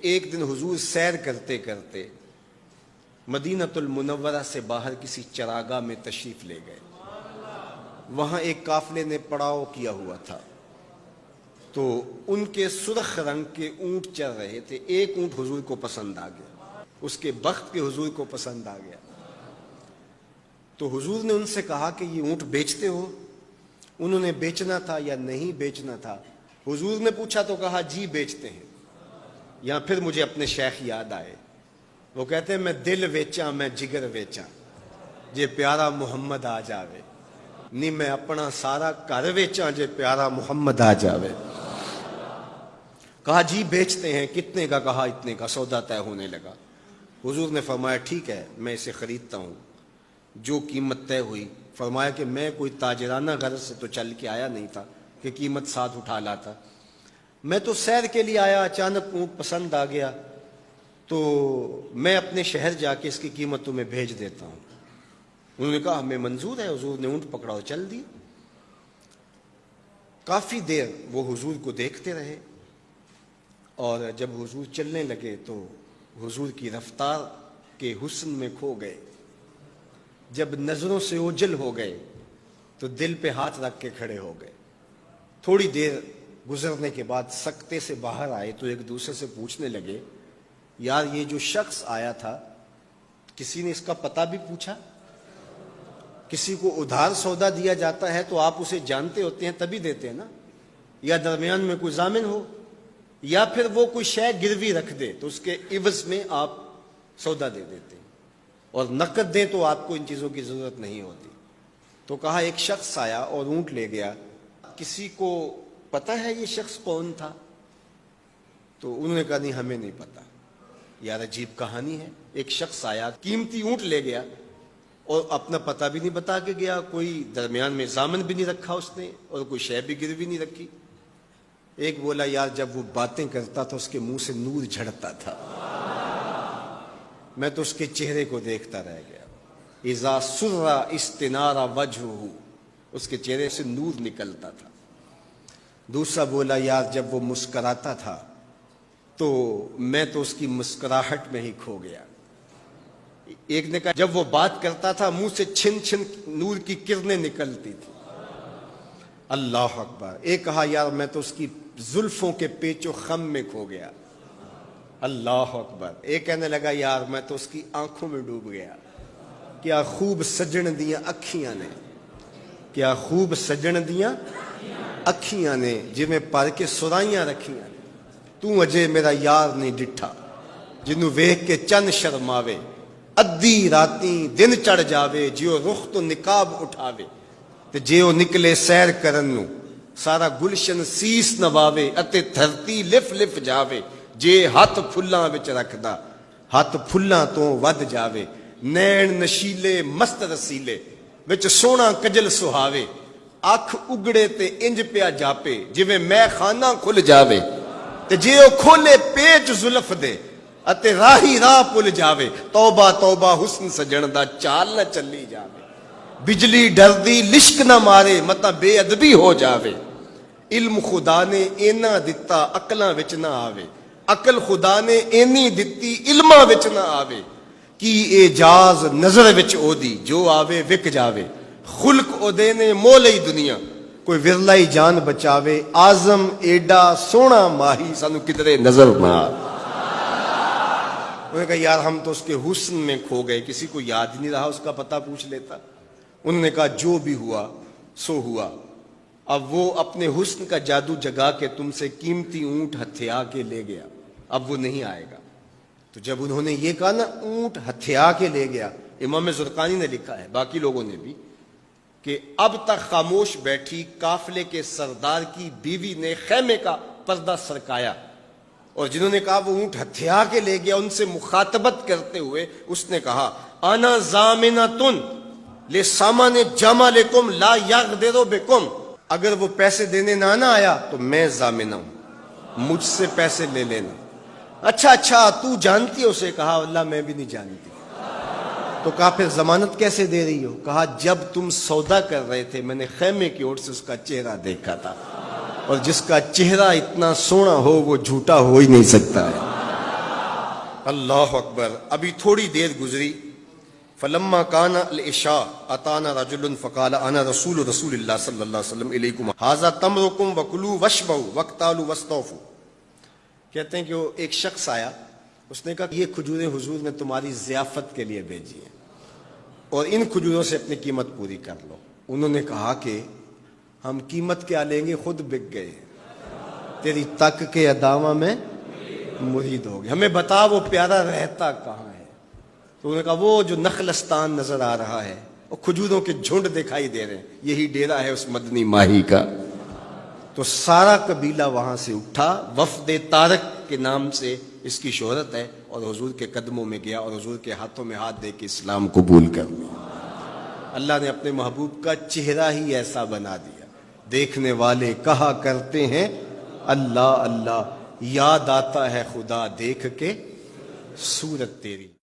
ایک دن حضور سیر کرتے کرتے مدینۃ المنورہ سے باہر کسی چراگاہ میں تشریف لے گئے. وہاں ایک قافلے نے پڑاؤ کیا ہوا تھا، تو ان کے سرخ رنگ کے اونٹ چل رہے تھے. ایک اونٹ حضور کو پسند آ گیا، اس کے بخت کے حضور کو پسند آ گیا. تو حضور نے ان سے کہا کہ یہ اونٹ بیچتے ہو؟ انہوں نے بیچنا تھا یا نہیں بیچنا تھا. حضور نے پوچھا تو کہا جی بیچتے ہیں. یا پھر مجھے اپنے شیخ یاد آئے، وہ کہتے ہیں میں دل ویچاں میں جگر ویچاں جے پیارا محمد آ جاوے، نہیں میں اپنا سارا گھر ویچاں جے پیارا محمد آ جاوے. کہا جی بیچتے ہیں. کتنے کا؟ کہا اتنے کا. سودا طے ہونے لگا. حضور نے فرمایا ٹھیک ہے میں اسے خریدتا ہوں. جو قیمت طے ہوئی، فرمایا کہ میں کوئی تاجرانہ غرض سے تو چل کے آیا نہیں تھا کہ قیمت ساتھ اٹھا لاتا. میں تو سیر کے لیے آیا، اچانک اونٹ پسند آ گیا تو میں اپنے شہر جا کے اس کی قیمت تمہیں بھیج دیتا ہوں. انہوں نے کہا ہمیں منظور ہے. حضور نے اونٹ پکڑا اور چل دی. کافی دیر وہ حضور کو دیکھتے رہے، اور جب حضور چلنے لگے تو حضور کی رفتار کے حسن میں کھو گئے. جب نظروں سے اوجھل ہو گئے تو دل پہ ہاتھ رکھ کے کھڑے ہو گئے. تھوڑی دیر گزرنے کے بعد سکتے سے باہر آئے تو ایک دوسرے سے پوچھنے لگے یار یہ جو شخص آیا تھا کسی نے اس کا پتہ بھی پوچھا؟ کسی کو ادھار سودا دیا جاتا ہے تو آپ اسے جانتے ہوتے ہیں تبھی دیتے ہیں نا، یا درمیان میں کوئی ضامن ہو، یا پھر وہ کوئی شے گروی رکھ دے تو اس کے عوض میں آپ سودا دے دیتے ہیں، اور نقد دیں تو آپ کو ان چیزوں کی ضرورت نہیں ہوتی. تو کہا ایک شخص آیا اور اونٹ لے گیا. کسی کو پتہ ہے یہ شخص کون تھا؟ تو انہوں نے کہا نہیں ہمیں نہیں پتا. یار عجیب کہانی ہے. ایک شخص آیا، قیمتی اونٹ لے گیا اور اپنا پتہ بھی نہیں بتا کے گیا، کوئی درمیان میں ضامن بھی نہیں رکھا اس نے، اور کوئی شے بھی گروی نہیں رکھی. ایک بولا یار جب وہ باتیں کرتا تھا اس کے منہ سے نور جھڑتا تھا، میں تو اس کے چہرے کو دیکھتا رہ گیا. اذا سر استنار وجہہ، اس کے چہرے سے نور نکلتا تھا. دوسرا بولا یار جب وہ مسکراتا تھا تو میں تو اس کی مسکراہٹ میں ہی کھو گیا. ایک نے کہا جب وہ بات کرتا تھا منہ سے چھن چھن نور کی کرنیں نکلتی تھی. اللہ اکبر. ایک کہا یار میں تو اس کی زلفوں کے پیچ و خم میں کھو گیا. اللہ اکبر. ایک کہنے لگا یار میں تو اس کی آنکھوں میں ڈوب گیا. کیا خوب سجن دیاں اکھیاں نے، کیا خوب سجن دیاں اکھیاں نے جویں پر کے سرائیاں رکھیاں نے. تو اجے میرا یار نہیں ڈٹھا جنوں ویکھ کے چن شرماوے. ادھی راتیں دن چڑھ جاوے جیو رخ تو نقاب اٹھاوے. تے جے او نکلے سیر کرن نو سارا گلشن سیس نواوے اتے دھرتی لف لف جاوے. جے ہاتھ پھلاں وچ رکھدا ہاتھ پھلاں تو ود جاوے. نین نشیلے مست رسیلے وچ سونا کجل سہاوے. اکھ اگڑے تے انج پیا جاپے جویں میں خانہ کھل جاوے. تے جے او کھولے پیچ زلف دے اتے راہی راہ پل جاوے. توبہ توبہ حسن سجن دا چال نہ چلی جاوے. بجلی ڈردی لشک نہ مارے متا بے ادبی ہو جاوے. علم خدا نے اینا دتا عقلاں وچ نہ آوے. عقل خدا نے اینی دتی علماں وچ نہ آوے. کی اعجاز نظر وچ او دی جو آوے وک جاوے. خلق او دے نے مولئی دنیا کوئی ورلائی جان بچاوے. آزم ایڈا سونا ماہی سانو کدرے نظر نہ آوے. انہوں نے کہا یار ہم تو اس کے حسن میں کھو گئے، کسی کو یاد ہی نہیں رہا اس کا پتہ پوچھ لیتا. انہوں نے کہا جو بھی ہوا سو ہوا. اب وہ اپنے حسن کا جادو جگا کے تم سے قیمتی اونٹ ہتھیا کے لے گیا، اب وہ نہیں آئے گا. تو جب انہوں نے یہ کہا نا اونٹ ہتھیا کے لے گیا، امام زرقانی نے لکھا ہے باقی لوگوں نے بھی کہ اب تک خاموش بیٹھی قافلے کے سردار کی بیوی نے خیمے کا پردہ سرکایا، اور جنہوں نے کہا وہ اونٹ ہتھیا کے لے گیا ان سے مخاطبت کرتے ہوئے اس نے کہا انا ضامنۃ لسامان جمالکم لا یغدر بکم. اگر وہ پیسے دینے نہ آیا تو میں ضامنہ ہوں، مجھ سے پیسے لے لینا. اچھا تو جانتی ہے اسے؟ کہا اللہ میں بھی نہیں جانتی. تو کہا پھر ضمانت کیسے دے رہی ہو؟ کہا جب تم سودا کر رہے تھے میں نے خیمے کی اوٹ سے اس کا چہرہ دیکھا تھا، اور جس کا چہرہ اتنا سونا ہو وہ جھوٹا ہو ہی نہیں سکتا ہے. اللہ اکبر. ابھی تھوڑی دیر گزری. فلما کان العشاء اتانا رجل فقال انا رسول اللہ صلی اللہ علیہ وسلم الیکم ھذا تمرکم وکلوا واشبعوا واقتالوا واستوفوا. کہتے ہیں کہ وہ ایک شخص آیا, اس نے کہا یہ کھجوریں حضور نے تمہاری ضیافت کے لیے بھیجی ہیں اور ان کھجوروں سے اپنی قیمت پوری کر لو. انہوں نے کہا کہ ہم قیمت کیا لیں گے, خود بک گئے, تیری تک کے ادامہ میں مرید ہو گئے, ہمیں بتا وہ پیارا رہتا کہاں ہے. تو انہوں نے کہا وہ جو نخلستان نظر آ رہا ہے, اور کھجوروں کے جھنڈ دکھائی دے رہے ہیں, یہی ڈیرا ہے اس مدنی ماہی کا. تو سارا قبیلہ وہاں سے اٹھا, وفد طارق کے نام سے اس کی شہرت ہے, اور حضور کے قدموں میں گیا اور حضور کے ہاتھوں میں ہاتھ دے کے اسلام قبول کر لیا. اللہ نے اپنے محبوب کا چہرہ ہی ایسا بنا دیا, دیکھنے والے کہا کرتے ہیں اللہ اللہ, یاد آتا ہے خدا دیکھ کے صورت تیری.